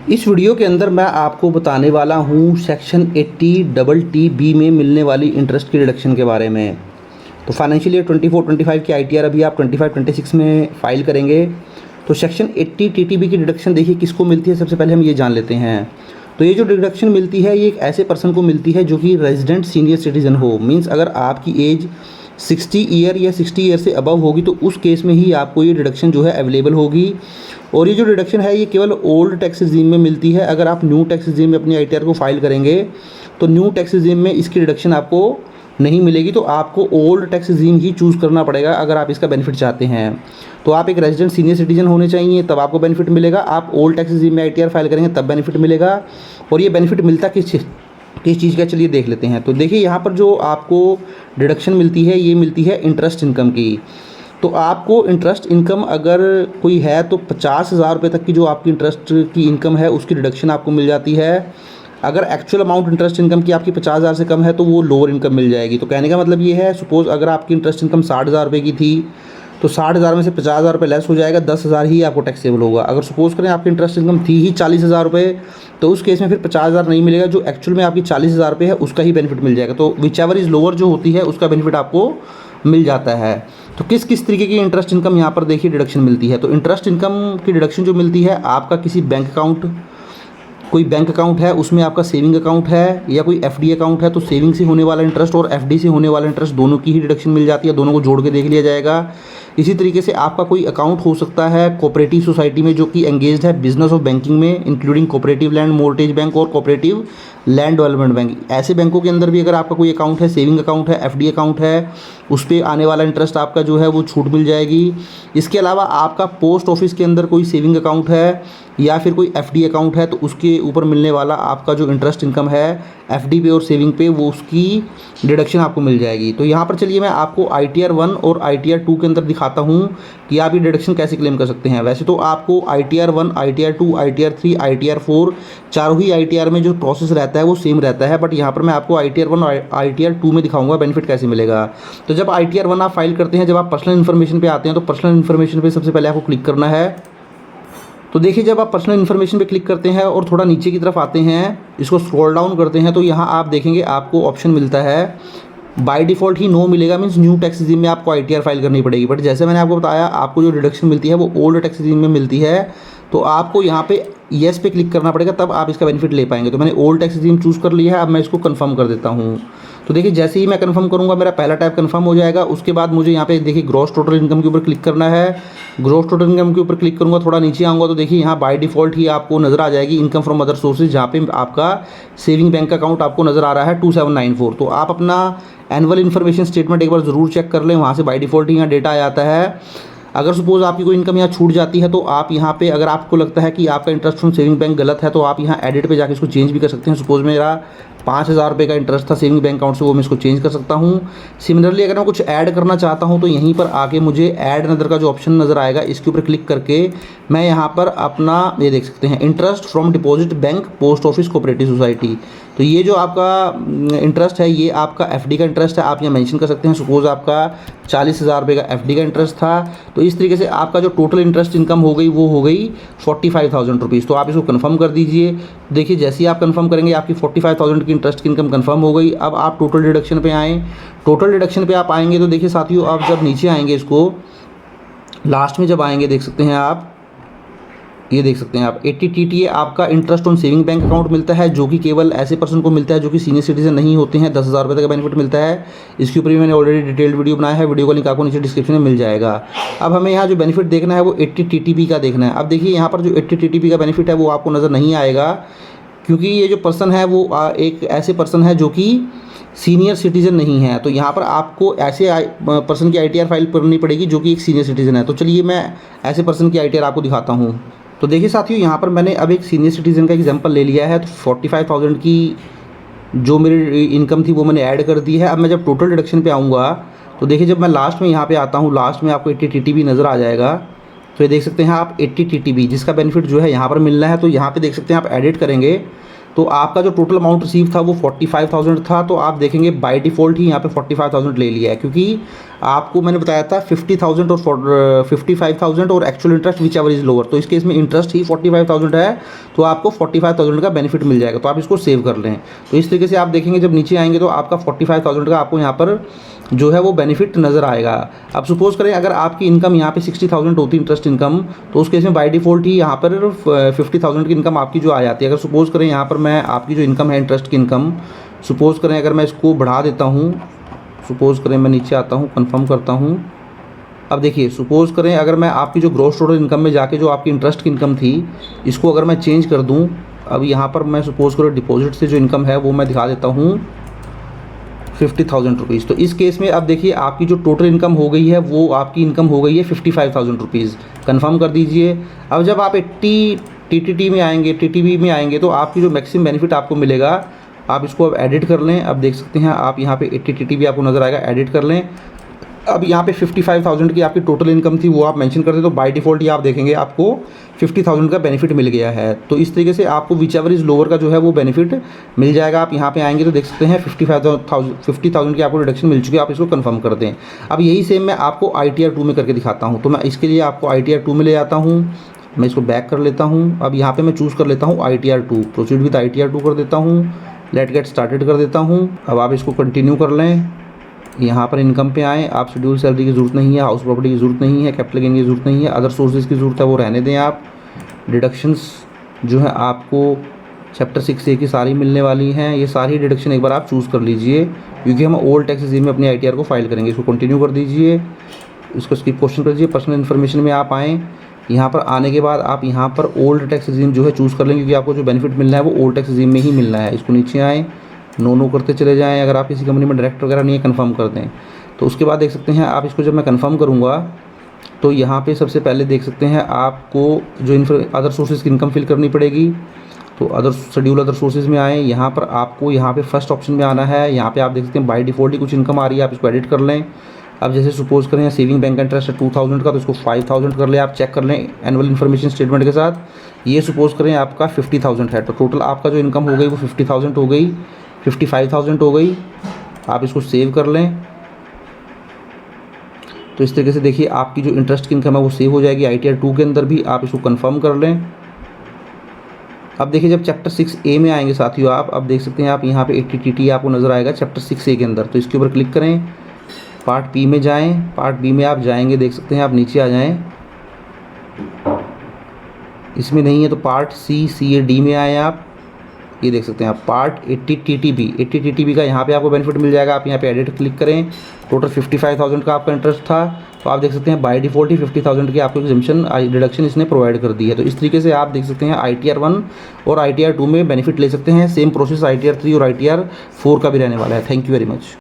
इस वीडियो के अंदर मैं आपको बताने वाला हूँ सेक्शन 80TTB में मिलने वाली इंटरेस्ट की रिडक्शन के बारे में। तो फाइनेंशियल ईयर 24-25 की आईटीआर अभी आप 25-26 में फ़ाइल करेंगे। तो सेक्शन 80TTB की रिडक्शन देखिए किसको मिलती है, सबसे पहले हम ये जान लेते हैं। तो ये जो डिडक्शन मिलती है ये एक ऐसे पर्सन को मिलती है जो कि रेजिडेंट सीनियर सिटीज़न हो। मीन्स अगर आपकी एज 60 ईयर या 60 ईयर से अबव होगी तो उस केस में ही आपको ये डिडक्शन जो है अवेलेबल होगी। और ये जो डिडक्शन है ये केवल ओल्ड टैक्स रिजीम में मिलती है। अगर आप न्यू टैक्स रिजीम में अपनी आईटीआर को फाइल करेंगे तो न्यू टैक्स रिजीम में इसकी डिडक्शन आपको नहीं मिलेगी। तो आपको ओल्ड टैक्स रिजीम ही चूज़ करना पड़ेगा अगर आप इसका बेनिफिट चाहते हैं। तो आप एक रेजिडेंट सीनियर सिटीजन होने चाहिए तब आपको बेनिफिट मिलेगा। आप ओल्ड टैक्स रिजीम में आईटीआर फाइल करेंगे तब बेनिफिट मिलेगा। और ये बेनिफिट मिलता किस चीज़ का, चलिए देख लेते हैं। तो देखिए यहाँ पर जो आपको डिडक्शन मिलती है ये मिलती है इंटरेस्ट इनकम की। तो आपको इंटरेस्ट इनकम अगर कोई है तो 50,000 रुपये तक की जो आपकी इंटरेस्ट की इनकम है उसकी डिडक्शन आपको मिल जाती है। अगर एक्चुअल अमाउंट इंटरेस्ट इनकम की आपकी 50,000 से कम है तो वो लोअर इनकम मिल जाएगी। तो कहने का मतलब ये है, सपोज़ अगर आपकी इंटरेस्ट इनकम 60,000 रुपये की थी तो 60,000 में से 50,000 रुपये लेस हो जाएगा, 10,000 ही आपको टैक्सेबल होगा। अगर सपोज़ करें आपकी इंटरेस्ट इनकम थी ही 40,000 रुपये तो उस केस में फिर 50,000 नहीं मिलेगा, जो एक्चुअल में आपकी 40,000 रुपये है उसका ही बेनिफिट मिल जाएगा। तो विच एवर इज़ लोअर जो होती है उसका बेनिफिट आपको मिल जाता है। तो किस किस तरीके की इंटरेस्ट इनकम यहाँ पर देखिए डिडक्शन मिलती है। तो इंटरेस्ट इनकम की डिडक्शन जो मिलती है, आपका किसी बैंक अकाउंट, कोई बैंक अकाउंट है उसमें आपका सेविंग अकाउंट है या कोई एफडी अकाउंट है तो सेविंग से होने वाला इंटरेस्ट और एफडी से होने वाला इंटरेस्ट दोनों की ही डिडक्शन मिल जाती है। दोनों को जोड़ के देख लिया जाएगा। इसी तरीके से आपका कोई अकाउंट हो सकता है कोऑपरेटिव सोसाइटी में जो कि एंगेज्ड है बिजनेस ऑफ बैंकिंग में, इंक्लूडिंग कोऑपरेटिव लैंड मोर्टेज बैंक और कोऑपरेटिव लैंड डेवलपमेंट बैंक। ऐसे बैंकों के अंदर भी अगर आपका कोई अकाउंट है, सेविंग अकाउंट है, एफडी अकाउंट है, उस पर आने वाला इंटरेस्ट आपका जो है वो छूट मिल जाएगी। इसके अलावा आपका पोस्ट ऑफिस के अंदर कोई सेविंग अकाउंट है या फिर कोई एफडी अकाउंट है तो उसके ऊपर मिलने वाला आपका जो इंटरेस्ट इनकम है एफडी पे और सेविंग पे वो उसकी डिडक्शन आपको मिल जाएगी। तो यहाँ पर चलिए मैं आपको आईटीआर 1 और आईटीआर 2 के अंदर दिखाता हूँ कि आप ये डिडक्शन कैसे क्लेम कर सकते हैं। वैसे तो आपको आईटीआर 1, आईटीआर 2, आईटीआर 3, आईटीआर 4 चारों ही आईटीआर में जो प्रोसेस रहता है वो सेम रहता है। बट यहाँ पर मैं आपको आईटीआर 1 और आईटीआर 2 में दिखाऊंगा बेनिफिट कैसे मिलेगा। तो जब आईटीआर 1 आप फाइल करते हैं, जब आप पर्सनल इन्फॉर्मेशन पे आते हैं तो पर्सनल इन्फॉर्मेशन पे सबसे पहले आपको क्लिक करना है। तो देखिए जब आप पर्सनल इन्फॉर्मेशन पे क्लिक करते हैं और थोड़ा नीचे की तरफ आते हैं, इसको स्क्रॉल डाउन करते हैं तो यहाँ आप देखेंगे आपको ऑप्शन मिलता है बाय डिफ़ॉल्ट ही नो मिलेगा। मीन्स न्यू टैक्स रिजीम में आपको आईटीआर फाइल करनी पड़ेगी। बट जैसे मैंने आपको बताया आपको जो डिडक्शन मिलती है वो ओल्ड टैक्स रिजीम में मिलती है। तो आपको यहाँ पे येस पे क्लिक करना पड़ेगा तब आप इसका बेनिफिट ले पाएंगे। तो मैंने ओल्ड टैक्स रिजीम चूज़ कर लिया है, अब मैं इसको कंफर्म कर देता हूँ। तो देखिए जैसे ही मैं कंफर्म करूँगा मेरा पहला टाइप कंफर्म हो जाएगा। उसके बाद मुझे यहाँ पे देखिए ग्रॉस टोटल इनकम के ऊपर क्लिक करना है। ग्रॉस टोटल इनकम के ऊपर क्लिक करूँगा, थोड़ा नीचे आऊँगा तो देखिए यहाँ बाय डिफ़ॉल्ट ही आपको नज़र आ जाएगी इनकम फ्रॉम अदर सोर्सेज, जहाँ पे आपका सेविंग बैंक अकाउंट आपको नज़र आ रहा है 2794। तो आप अपना एनुअल इन्फॉर्मेशन स्टेटमेंट एक बार ज़रूर चेक कर लें, वहाँ से बाय डिफ़ॉल्ट ही यहाँ डेटा आ जाता है। अगर सपोज़ आपकी कोई इनकम यहाँ छूट जाती है तो आप यहाँ पे अगर आपको लगता है कि आपका इंटरेस्ट फ्रॉम सेविंग बैंक गलत है तो आप यहाँ एडिट पे जाके इसको चेंज भी कर सकते हैं। सपोज़ मेरा 5,000 रुपये का इंटरेस्ट था सेविंग बैंक अकाउंट से, वो मैं इसको चेंज कर सकता हूँ। सिमिलरली अगर मैं कुछ ऐड करना चाहता हूँ तो यहीं पर आके मुझे ऐड अनदर का जो ऑप्शन नज़र आएगा इसके ऊपर क्लिक करके मैं यहाँ पर अपना ये देख सकते हैं interest from deposit bank post office cooperative society. तो ये जो आपका इंटरेस्ट है ये आपका एफडी का इंटरेस्ट है, आप यहाँ मेंशन कर सकते हैं। सपोज़ आपका 40,000 रुपये का एफडी का इंटरेस्ट था तो इस तरीके से आपका जो टोटल इंटरेस्ट इनकम हो गई वो हो गई 45,000 रुपीज़। तो आप इसको कंफर्म कर दीजिए। देखिए जैसे ही आप कंफर्म करेंगे आपकी 45,000 की इंटरेस्ट की इनकम कंफर्म हो गई। अब आप टोटल डिडक्शन पे आएँ। टोटल डिडक्शन पे आप आएंगे तो देखिए साथियों आप जब नीचे आएंगे इसको लास्ट में जब आएंगे देख सकते हैं आप, ये देख सकते हैं आप 80TTA आपका interest on saving bank account मिलता है जो कि केवल ऐसे पर्सन को मिलता है जो कि सीनियर सिटीजन नहीं होते हैं। 10,000 रुपये तक का बेनिफिट मिलता है। इसके ऊपर भी मैंने ऑलरेडी डिटेल्ड वीडियो बनाया है, वीडियो का लिंक आपको नीचे डिस्क्रिप्शन में मिल जाएगा। अब हमें यहाँ जो बेनिफिट देखना है वो 80TTB का देखना है। अब देखिए यहाँ पर जो 80TTB का बेनिफिट है वो आपको नज़र नहीं आएगा क्योंकि ये जो पर्सन है वो एक ऐसे पर्सन है जो कि सीनियर सिटीज़न नहीं है। तो यहाँ पर आपको ऐसे पर्सन की आईटीआर फाइल करनी पड़ेगी जो कि एक सीनियर सिटीज़न है। तो चलिए मैं ऐसे पर्सन की आईटीआर आपको दिखाता हूँ। तो देखिए साथियों यहाँ पर मैंने अब एक सीनियर सिटीज़न का एग्जांपल ले लिया है। तो 45,000 की जो मेरी इनकम थी वो मैंने ऐड कर दी है। अब मैं जब टोटल डिडक्शन पे आऊँगा तो देखिए जब मैं लास्ट में यहाँ पे आता हूँ, लास्ट में आपको 80TTB नज़र आ जाएगा। तो ये देख सकते हैं आप 80TTB जिसका बेनिफिट जो है यहाँ पर मिलना है। तो यहाँ पे देख सकते हैं आप एडिट करेंगे तो आपका जो टोटल अमाउंट रिसीव था वो 45,000 था, तो आप देखेंगे बाय डिफ़ॉल्ट ही यहाँ पे 45,000 ले लिया है, क्योंकि आपको मैंने बताया था 50,000 और 55,000 और actual interest which ever is lower. तो इस केस में इंटरेस्ट ही 45,000 है, तो आपको 45,000 का बेनिफिट मिल जाएगा, तो आप इसको सेव कर लें। तो इस तरीके से आप देखेंगे जब नीचे आएंगे तो आपका 45,000 का आपको यहाँ पर जो है वो बेनिफिट नज़र आएगा। अब सपोज़ करें अगर आपकी इनकम यहाँ पे 60,000 होती इंटरेस्ट इनकम, तो उस केस में बाय डिफ़ॉल्ट ही यहाँ पर 50,000 की इनकम आपकी जो आ जाती है। अगर सपोज़ करें यहाँ पर मैं आपकी जो इनकम है इंटरेस्ट की इनकम, सपोज़ करें अगर मैं इसको बढ़ा देता हूँ, सपोज़ करें मैं नीचे आता हूँ, कन्फर्म करता हूँ। अब देखिए सपोज़ करें अगर मैं आपकी जो ग्रॉस टोटल इनकम में जाके जो आपकी इंटरेस्ट की इनकम थी, इसको अगर मैं चेंज कर दूँ, अब यहाँ पर मैं सपोज़ करें डिपॉजिट से जो इनकम है वो मैं दिखा देता हूँ 50,000 रुपीज़। तो इस केस में अब देखिए आपकी जो टोटल इनकम हो गई है वो आपकी इनकम हो गई है 55,000 रुपीज़। कन्फर्म कर दीजिए। अब जब आप 80 टीटीटी में आएंगे, टीटीबी में आएंगे, तो आपकी जो मैक्सिमम बेनिफिट आपको मिलेगा, आप इसको अब एडिट कर लें। अब देख सकते हैं आप यहाँ पे 80 टीटीबी आपको नज़र आएगा, एडिट कर लें। अब यहाँ पे 55,000 की आपकी टोटल इनकम थी वो आप मेंशन कर दें, तो बाय डिफ़ॉल्ट ही आप देखेंगे आपको 50,000 का बेनिफिट मिल गया है। तो इस तरीके से आपको विच एवर इज़ लोअर का जो है वो बेनिफिट मिल जाएगा। आप यहाँ पे आएंगे तो देख सकते हैं 50,000 की आपको रिडक्शन मिल चुकी है, आप इसको कंफर्म कर दें। अब यही सेम मैं आपको ITR 2 में करके दिखाता हूँ। तो मैं इसके लिए आपको ITR 2 में ले आता हूँ, मैं इसको बैक कर लेता हूँ। अब यहाँ पर मैं चूज़ कर लेता हूँ ITR 2, प्रोसीड विद ITR 2 कर देता हूँ, लेट गेट स्टार्टेड कर देता हूँ। अब आप इसको कंटिन्यू कर लें। यहाँ पर इनकम पे आएँ, आप शेड्यूल सैलरी की ज़रूरत नहीं है, हाउस प्रॉपर्टी की ज़रूरत नहीं है, कैपिटल गेन की ज़रूरत नहीं है, अदर सोर्सेज की ज़रूरत है वो रहने दें आप। डिडक्शंस जो है आपको चैप्टर 6A की सारी मिलने वाली हैं, ये सारी डिडक्शन एक बार आप चूज़ कर लीजिए, क्योंकि हम ओल्ड टैक्स रिजीम में अपनी ITR को फाइल करेंगे। इसको कंटिन्यू कर दीजिए, इसको स्किप क्वेश्चन कर दीजिए। पर्सनल इन्फॉर्मेशन में आप आएँ, यहाँ पर आने के बाद आप यहाँ पर ओल्ड टैक्स रिजीम जो है चूज़ कर लें, क्योंकि आपको जो बेनिफिट मिलना है वो ओल्ड टैक्स रिजीम में ही मिलना है। इसको नीचे आएँ, नो करते चले जाएँ। अगर आप किसी कंपनी में डायरेक्टर वगैरह नहीं है, कन्फर्म कर दें। तो उसके बाद देख सकते हैं आप इसको जब मैं कन्फर्म करूँगा तो यहाँ पे सबसे पहले देख सकते हैं आपको जो अदर सोर्सेज की इनकम फिल करनी पड़ेगी। तो अदर शेड्यूल अदर सोर्सेज में आए, यहाँ पर आपको यहाँ पे फर्स्ट ऑप्शन में आना है। यहाँ पे आप देख सकते हैं बाय डिफ़ॉल्ट ही कुछ इनकम आ रही है, आप इसको एडिट कर लें। अब जैसे सपोज़ करें सेविंग बैंक का इंटरेस्ट है 2,000 का, तो इसको 5,000 कर लें। आप चेक कर लें एनुअल इन्फॉर्मेशन स्टेटमेंट के साथ। ये सपोज़ करें आपका 50,000 है, तो टोटल आपका जो इनकम हो गई वो 50,000 हो गई, 55,000 हो गई। आप इसको सेव कर लें। तो इस तरीके से देखिए आपकी जो इंटरेस्ट की इनकम है वो सेव हो जाएगी ITR 2 के अंदर भी। आप इसको कंफर्म कर लें। अब देखिए जब चैप्टर 6A में आएंगे साथियों आप, अब देख सकते हैं आप यहाँ पे 80 TT आपको नज़र आएगा चैप्टर 6A के अंदर। तो इसके ऊपर क्लिक करें, पार्ट B में जाएँ। पार्ट B में आप जाएंगे, देख सकते हैं आप नीचे आ जाएँ, इसमें नहीं है तो पार्ट CA D में आए आप, ये देख सकते हैं आप पार्ट 80 TTB का यहाँ पे आपको बेनिफिट मिल जाएगा। आप यहाँ पे एडिट क्लिक करें। टोटल 55,000 का आपका इंटरेस्ट था, तो आप देख सकते हैं बाय डिफ़ॉल्ट ही 50,000 की आपको एग्जम्पशन डिडक्शन इसने प्रोवाइड कर दी है। तो इस तरीके से आप देख सकते हैं ITR 1 और ITR 2 में बेनिफिट ले सकते हैं। सेम प्रोसेस ITR 3 और ITR 4 का भी रहने वाला है। Thank you very much.